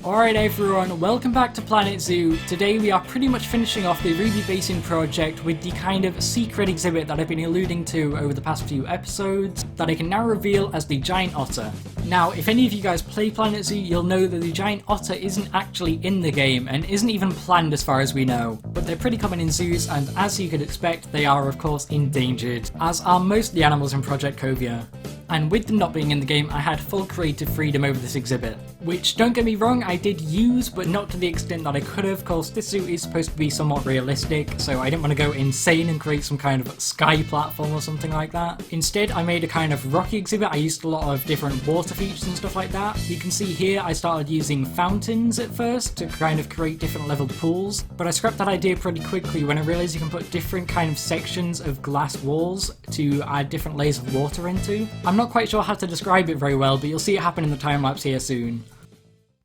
Alright everyone, welcome back to Planet Zoo. Today we are pretty much finishing off the Ruby Basin project with the kind of secret exhibit that I've been alluding to over the past few episodes that I can now reveal as the giant otter. Now, if any of you guys play Planet Zoo, you'll know that the giant otter isn't actually in the game and isn't even planned as far as we know. But they're pretty common in zoos, and as you could expect, they are of course endangered, as are most of the animals in Project COVEA. And with them not being in the game, I had full creative freedom over this exhibit. Which, don't get me wrong, I did use, but not to the extent that I could have. Of course, this zoo is supposed to be somewhat realistic, so I didn't want to go insane and create some kind of sky platform or something like that. Instead, I made a kind of rocky exhibit. I used a lot of different water features and stuff like that. You can see here I started using fountains at first to kind of create different leveled pools, but I scrapped that idea pretty quickly when I realised you can put different kind of sections of glass walls to add different layers of water into. I'm not quite sure how to describe it very well, but you'll see it happen in the time lapse here soon.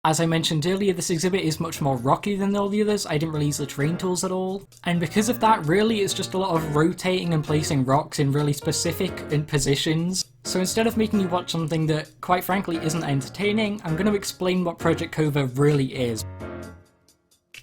As I mentioned earlier, this exhibit is much more rocky than all the others. I didn't really use the terrain tools at all. And because of that, really it's just a lot of rotating and placing rocks in really specific positions. So instead of making you watch something that, quite frankly, isn't entertaining, I'm going to explain what Project COVEA really is.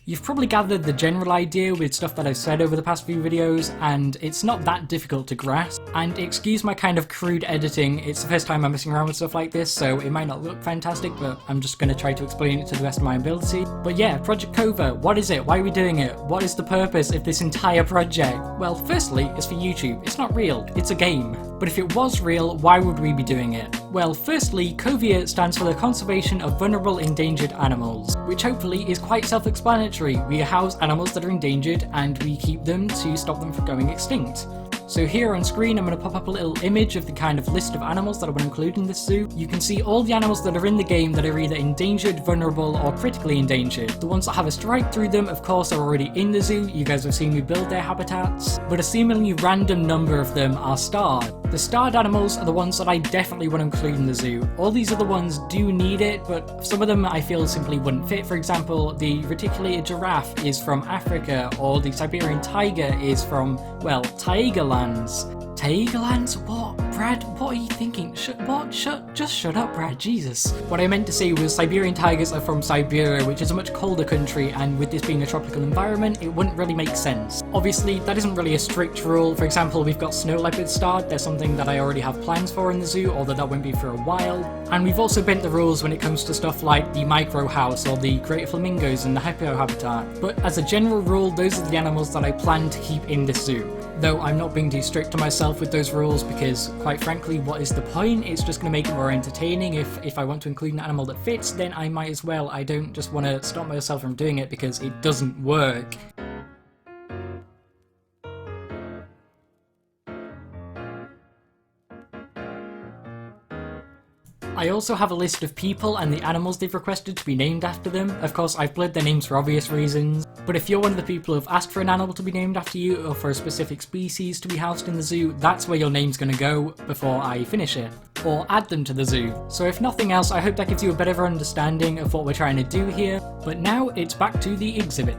You've probably gathered the general idea with stuff that I've said over the past few videos, and it's not that difficult to grasp. And excuse my kind of crude editing, it's the first time I'm messing around with stuff like this, so it might not look fantastic, but I'm just going to try to explain it to the best of my ability. But yeah, Project COVEA, what is it? Why are we doing it? What is the purpose of this entire project? Well, firstly, it's for YouTube. It's not real, it's a game. But if it was real, why would we be doing it? Well, firstly, COVEA stands for the Conservation of Vulnerable Endangered Animals, which hopefully is quite self-explanatory. We house animals that are endangered and we keep them to stop them from going extinct. So here on screen I'm going to pop up a little image of the kind of list of animals that I want to include in this zoo. You can see all the animals that are in the game that are either endangered, vulnerable or critically endangered. The ones that have a stripe through them of course are already in the zoo, you guys have seen me build their habitats, but a seemingly random number of them are starred. The starred animals are the ones that I definitely want to include in the zoo. All these other ones do need it, but some of them I feel simply wouldn't fit. For example, the reticulated giraffe is from Africa, or the Siberian tiger is from, well, Tigerland. Tigerlands? What? Brad, what are you thinking? Just shut up, Brad, Jesus. What I meant to say was Siberian tigers are from Siberia, which is a much colder country, and with this being a tropical environment, it wouldn't really make sense. Obviously, that isn't really a strict rule. For example, we've got snow leopards starred. There's something that I already have plans for in the zoo, although that won't be for a while. And we've also bent the rules when it comes to stuff like the micro house or the greater flamingos and the hippo habitat. But as a general rule, those are the animals that I plan to keep in this zoo. Though I'm not being too strict to myself with those rules because, quite frankly, what is the point? It's just going to make it more entertaining. If I want to include an animal that fits, then I might as well. I don't just want to stop myself from doing it because it doesn't work. I also have a list of people and the animals they've requested to be named after them. Of course, I've blurred their names for obvious reasons, but if you're one of the people who've asked for an animal to be named after you or for a specific species to be housed in the zoo, that's where your name's gonna go before I finish it, or add them to the zoo. So if nothing else, I hope that gives you a better understanding of what we're trying to do here, but now it's back to the exhibit.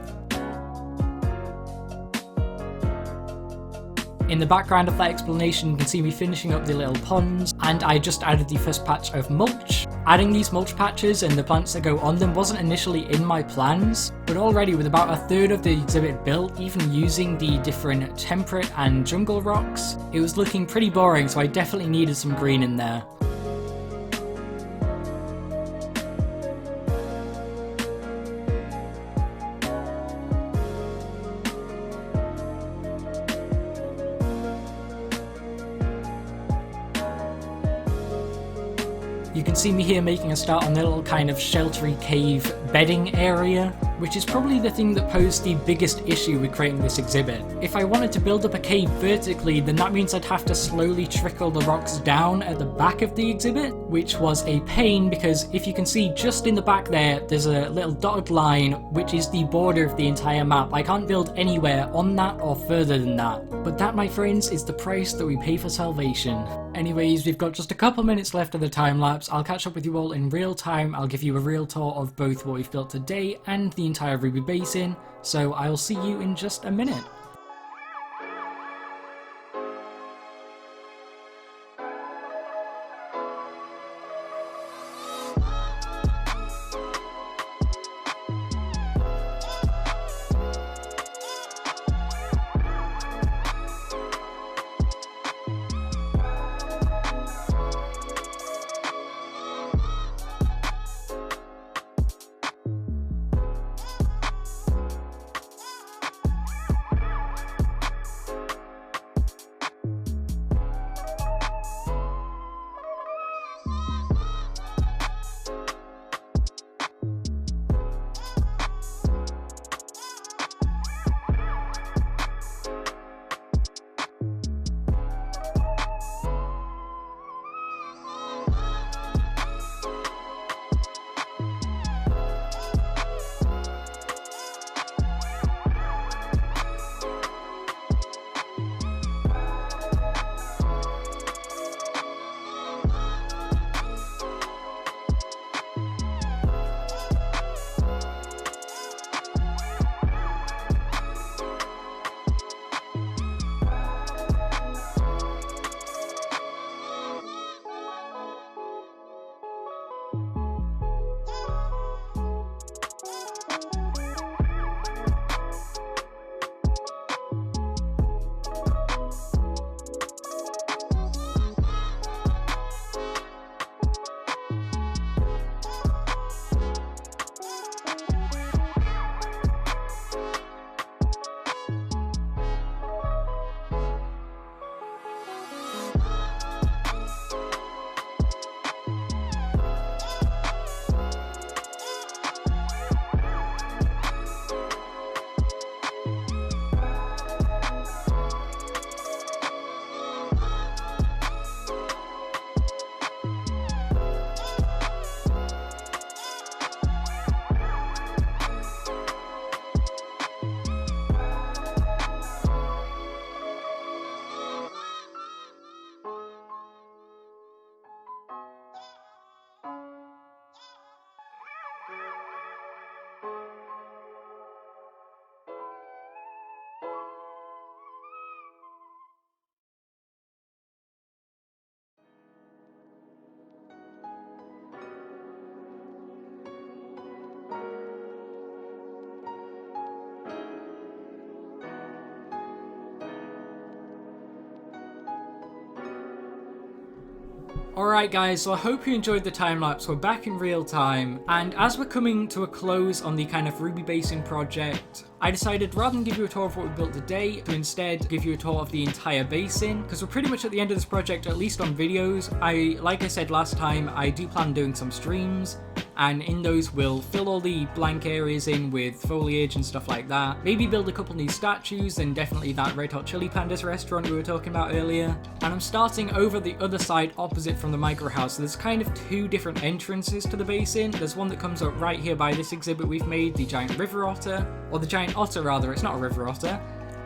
In the background of that explanation, you can see me finishing up the little ponds, and I just added the first patch of mulch. Adding these mulch patches and the plants that go on them wasn't initially in my plans, but already with about a third of the exhibit built, even using the different temperate and jungle rocks, it was looking pretty boring, so I definitely needed some green in there. You can see me here making a start on the little kind of sheltery cave bedding area, which is probably the thing that posed the biggest issue with creating this exhibit. If I wanted to build up a cave vertically, then that means I'd have to slowly trickle the rocks down at the back of the exhibit, which was a pain because if you can see just in the back there, there's a little dotted line, which is the border of the entire map. I can't build anywhere on that or further than that. But that, my friends, is the price that we pay for salvation. Anyways, we've got just a couple minutes left of the time lapse. I'll catch up with you all in real time. I'll give you a real tour of both what we've built today and the entire Ruby Basin, so I'll see you in just a minute. Alright guys, so I hope you enjoyed the time lapse. We're back in real time, and as we're coming to a close on the kind of Ruby Basin project, I decided rather than give you a tour of what we built today, to instead give you a tour of the entire basin, because we're pretty much at the end of this project, at least on videos. Like I said last time, I do plan on doing some streams, and in those we'll fill all the blank areas in with foliage and stuff like that. Maybe build a couple new statues, and definitely that Red Hot Chili Pandas restaurant we were talking about earlier. And I'm starting over the other side opposite from the micro house, so there's kind of two different entrances to the basin. There's one that comes up right here by this exhibit we've made, the giant river otter, or the giant otter rather, it's not a river otter,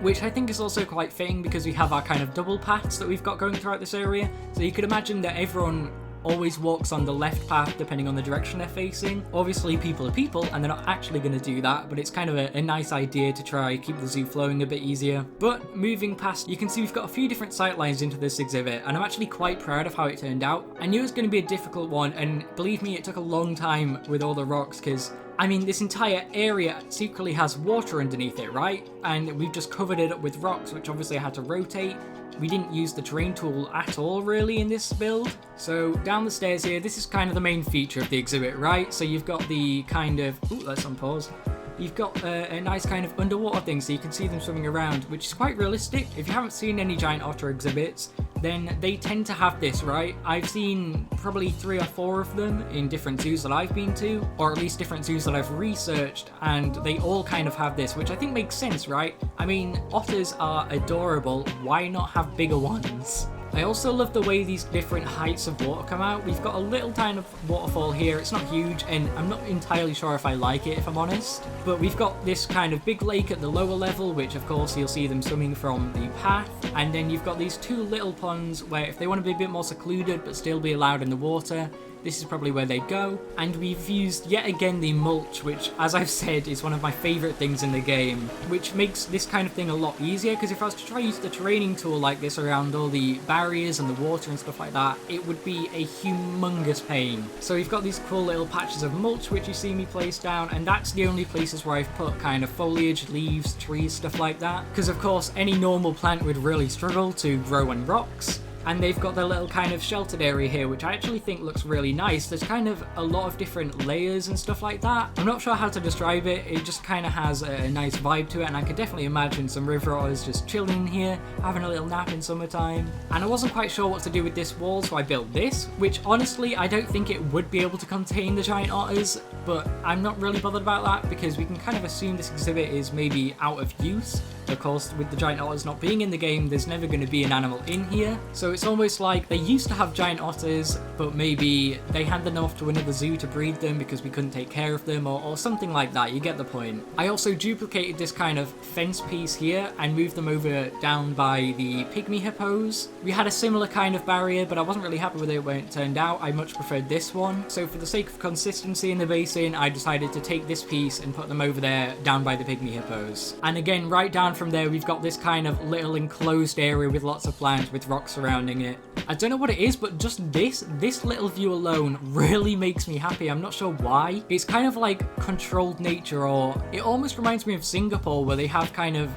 which I think is also quite fitting because we have our kind of double paths that we've got going throughout this area. So you could imagine that everyone always walks on the left path depending on the direction they're facing. Obviously people are people and they're not actually going to do that, but it's kind of a nice idea to try keep the zoo flowing a bit easier. But moving past, you can see we've got a few different sight lines into this exhibit, and I'm actually quite proud of how it turned out. I knew it was going to be a difficult one, and believe me, it took a long time with all the rocks, because I mean, this entire area secretly has water underneath it, right? And we've just covered it up with rocks, which obviously I had to rotate. We didn't use the terrain tool at all, really, in this build. So down the stairs here, this is kind of the main feature of the exhibit, right? So you've got the kind of... Ooh, let's unpause. You've got a nice kind of underwater thing, so you can see them swimming around, which is quite realistic. If you haven't seen any giant otter exhibits, then they tend to have this, right? I've seen probably 3 or 4 of them in different zoos that I've been to, or at least different zoos that I've researched, and they all kind of have this, which I think makes sense, right? I mean, otters are adorable, why not have bigger ones? I also love the way these different heights of water come out. We've got a little tiny waterfall here. It's not huge, and I'm not entirely sure if I like it, if I'm honest. But we've got this kind of big lake at the lower level, which of course you'll see them swimming from the path. And then you've got these 2 little ponds where if they want to be a bit more secluded but still be allowed in the water, this is probably where they'd go. And we've used yet again the mulch, which, as I've said, is one of my favourite things in the game, which makes this kind of thing a lot easier, because if I was to try to use the terraining tool like this around all the barriers and the water and stuff like that, it would be a humongous pain. So we've got these cool little patches of mulch which you see me place down, and that's the only places where I've put kind of foliage, leaves, trees, stuff like that, because of course any normal plant would really struggle to grow on rocks. And they've got their little kind of sheltered area here, which I actually think looks really nice. There's kind of a lot of different layers and stuff like that. I'm not sure how to describe it. It just kind of has a nice vibe to it, and I could definitely imagine some river otters just chilling in here, having a little nap in summertime. And I wasn't quite sure what to do with this wall, so I built this, which honestly, I don't think it would be able to contain the giant otters, but I'm not really bothered about that because we can kind of assume this exhibit is maybe out of use. Of course, with the giant otters not being in the game, there's never going to be an animal in here. So it's almost like they used to have giant otters, but maybe they handed them off to another zoo to breed them because we couldn't take care of them, or something like that. You get the point. I also duplicated this kind of fence piece here and moved them over down by the pygmy hippos. We had a similar kind of barrier, but I wasn't really happy with it when it turned out. I much preferred this one. So for the sake of consistency in the basin, I decided to take this piece and put them over there down by the pygmy hippos. And again, right down from there, we've got this kind of little enclosed area with lots of plants with rocks surrounding it. I don't know what it is, but just this little view alone really makes me happy. I'm not sure why. It's kind of like controlled nature, or it almost reminds me of Singapore, where they have kind of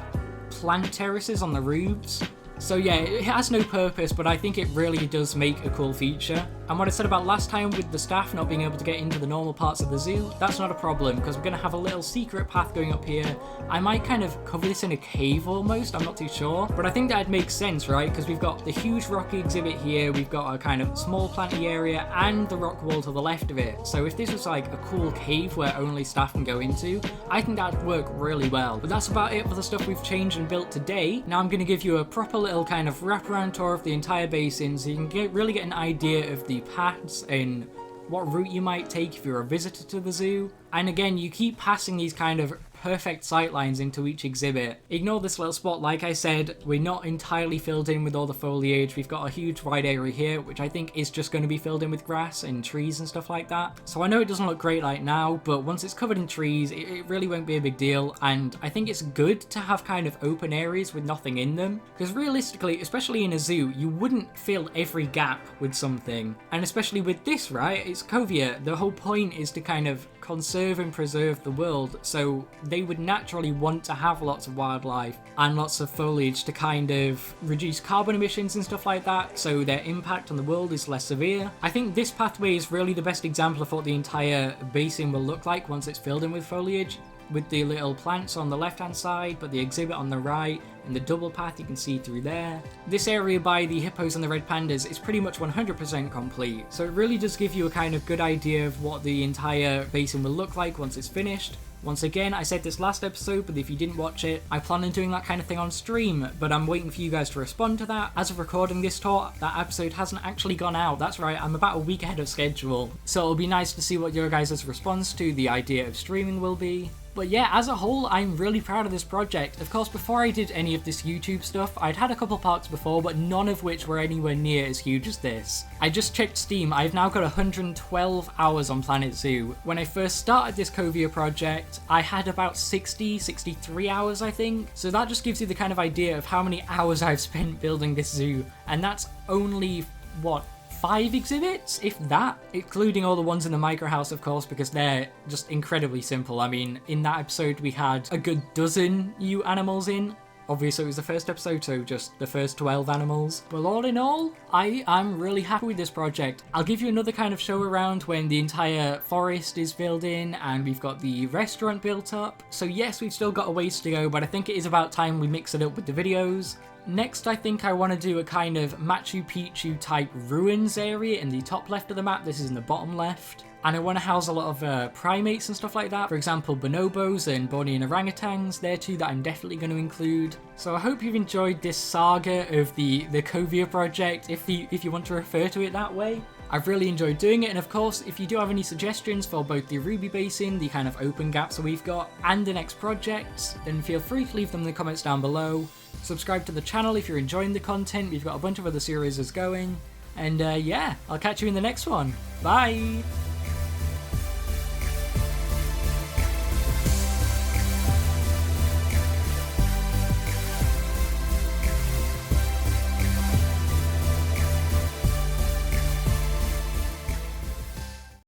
plant terraces on the roofs. So yeah, it has no purpose, but I think it really does make a cool feature. And what I said about last time with the staff not being able to get into the normal parts of the zoo, that's not a problem, because we're going to have a little secret path going up here. I might kind of cover this in a cave almost, I'm not too sure. But I think that'd make sense, right? Because we've got the huge rocky exhibit here, we've got a kind of small planty area, and the rock wall to the left of it. So if this was like a cool cave where only staff can go into, I think that'd work really well. But that's about it for the stuff we've changed and built today. Now I'm going to give you a proper little kind of wraparound tour of the entire basin, so you can really get an idea of the paths and what route you might take if you're a visitor to the zoo. And again, you keep passing these kind of perfect sight lines into each exhibit. Ignore this little spot, like I said, we're not entirely filled in with all the foliage. We've got a huge wide area here, which I think is just going to be filled in with grass and trees and stuff like that. So I know it doesn't look great right now, but once it's covered in trees, it really won't be a big deal. And I think it's good to have kind of open areas with nothing in them, because realistically, especially in a zoo, you wouldn't fill every gap with something. And especially with this, right? It's COVEA. The whole point is to kind of conserve and preserve the world, so they would naturally want to have lots of wildlife and lots of foliage to kind of reduce carbon emissions and stuff like that, so their impact on the world is less severe. I think this pathway is really the best example of what the entire basin will look like once it's filled in with foliage, with the little plants on the left hand side, but the exhibit on the right, and the double path you can see through there. This area by the hippos and the red pandas is pretty much 100% complete, so it really does give you a kind of good idea of what the entire basin will look like once it's finished. Once again, I said this last episode, but if you didn't watch it, I plan on doing that kind of thing on stream, but I'm waiting for you guys to respond to that. As of recording this talk, that episode hasn't actually gone out. That's right, I'm about a week ahead of schedule, so it'll be nice to see what your guys' response to the idea of streaming will be. But yeah, as a whole, I'm really proud of this project. Of course, before I did any of this YouTube stuff, I'd had a couple parts before, but none of which were anywhere near as huge as this. I just checked Steam, I've now got 112 hours on Planet Zoo. When I first started this COVEA project, I had about 63 hours, I think. So that just gives you the kind of idea of how many hours I've spent building this zoo, and that's only, what, 5 exhibits, if that, including all the ones in the micro house, of course, because they're just incredibly simple. I mean, in that episode we had a good dozen new animals in. Obviously it was the first episode, so just the first 12 animals. But all in all, I'm really happy with this project. I'll give you another kind of show around when the entire forest is filled in and we've got the restaurant built up. So yes, we've still got a ways to go, but I think it is about time we mix it up with the videos. Next, I think I want to do a kind of Machu Picchu type ruins area in the top left of the map. This is in the bottom left. And I want to house a lot of primates and stuff like that. For example, bonobos and Bornean orangutans. They're two that I'm definitely going to include. So I hope you've enjoyed this saga of the COVEA project, if you want to refer to it that way. I've really enjoyed doing it, and of course, if you do have any suggestions for both the Ruby Basin, the kind of open gaps that we've got, and the next projects, then feel free to leave them in the comments down below. Subscribe to the channel if you're enjoying the content. We've got a bunch of other series going. And yeah, I'll catch you in the next one. Bye!